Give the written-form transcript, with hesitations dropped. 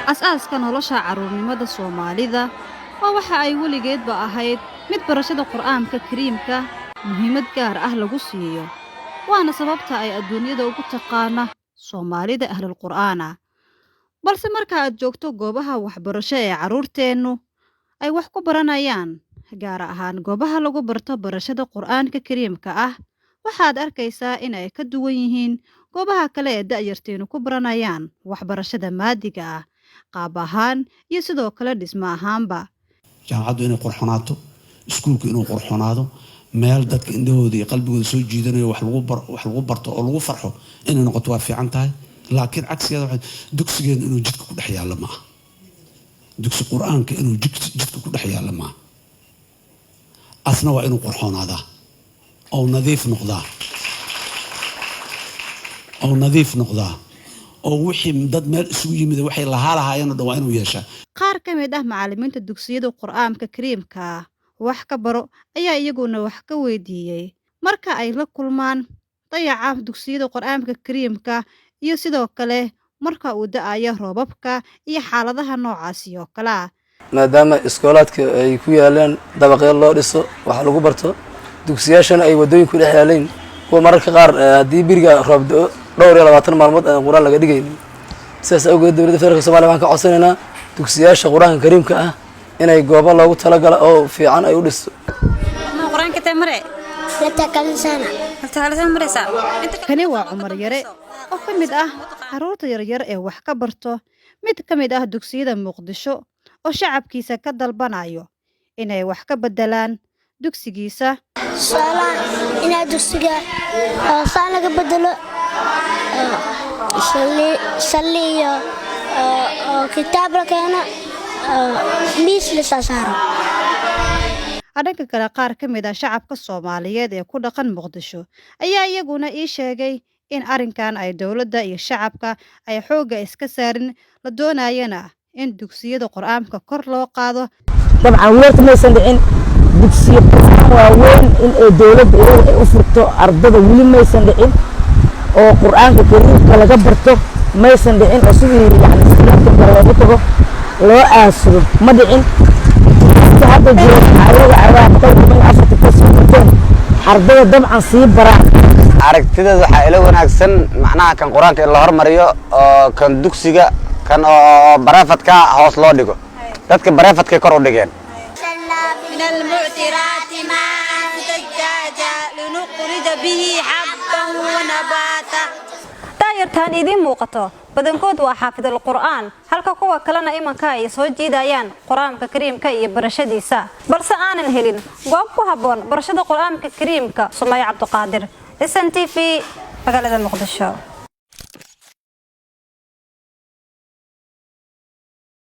Asaaska nolosha carruurnimada Soomaalida waa waxa ay weligeedba ahayd mid barashada Qur'aanka Kariimka muhiimad gaar ah lagu siiyo. Waana sababta ay adduunyada ugu taqaana Soomaalida ahlul Qur'aana. Balse marka aad joogto goobaha waxbarasho ee carruurteennu ay wax ku baranayaan, gaar ahaan goobaha lagu barto barashada Qur'aanka Kariimka ah, waxaad arkaysaa in ay ka duwan yihiin goobaha kale ee da'yarteenu ku baranayaan waxbarashada maadiga ah, qaab ahaan iyo sidoo kale dhismo ahaanba. jaamacaddu inay qurxonaato, iskuulku inuu qurxonaado, meel dadka indhahooda iyo qalbigooda soo jiidanayo wax lagu barto oo lagu farxo inay noqoto waa fiican tahay. laakiin cagsigeeda waxa dugsigeena inuu jidka ku dhex yaalla maaha. dugsi qur'aanka inuu jidka ku dhex yaalla maaha. asna waa inuu qurxonaadaa oo nadiif noqdaa oo wixii dad meel isugu yimid waxay lahaayeen oo dhan waa inuu yeeshaa. Qaar ka mid ah macallimiinta dugsiyada Qur'aanka Kariimka wax ka baro ayaa iyaguna wax ka weydiiyay marka ay la kulmaan dayaca dugsiyada Qur'aanka Kariimka iyo sidoo kale marka uu da'ayo roobabka iyo xaaladaha noocaasi oo kale ah. maadaama iskoolaadka ay ku yaalaan dabaqyo loo dhiso wax lagu barto, dugsiyaashana ay wadooyinku dhex yaaleen, kuwa mararka qaar haddii biriga roob da'o dhowr iyo 20 maalmood aan quraan laga dhigaynin. sidaas awgeed dowladda federaalka Soomaaliya waxaan ka codsanaynaa dugsiyaasha Qur'aanka Kariimka ah inay goobo loogu talagalo oo fiican ay u dhisto. Qur'aanka tamare Kani waa Cumar Yare oo ka mid ah carruurta yaryar ee wax ka barto mid ka mid ah dugsiyada Muqdisho oo shacabkiisa ka dalbanayo inay wax ka bedelaan dugsigiisa. su'aalaha inaa dugsiga saan laga bedelo salli iyo kitaab la keeno miis la saaro. Dhanka kale qaar ka mid ah shacabka Soomaaliyeed ee ku dhaqan Muqdisho ayaa iyaguna ii sheegay in arrinkan ay dowladda iyo shacabka ay xoogga iska saarin la doonayana in dugsiyada Qur'aanka kor loo qaado. dabcan weerta maysan dhicin dugsiyo waaweyn in ay dowladda ay u furto ardada weli maysan dhicin oo Qur'aanka Kariimka laga barto maysan dhicin oo sidii islaamka loogu tago loo aasro ma dhicin. hadda jiro ardada dabcan sii baraan aragtideeda waxa ila wanaagsan macnaha kan Qur'aanka in la hormariyo oo kan dugsiga kan oo barafadka hoos loo dhigo dadka barafadka kor u dhigeen من المعترات ما زجاجا لنخرج به حبا ونباتا. daayartaan idiin muuqato badankood waa xaafidul Qur'aan halka kuwa kalena imanka ay soo jiidayaan Qur'aanka Kariimka iyo barashadiisa balse aanan helin goob ku habboon barashada Qur'aanka Kariimka. Sumaya Cabduqaadir, SNTV, magaalada Muqdisho.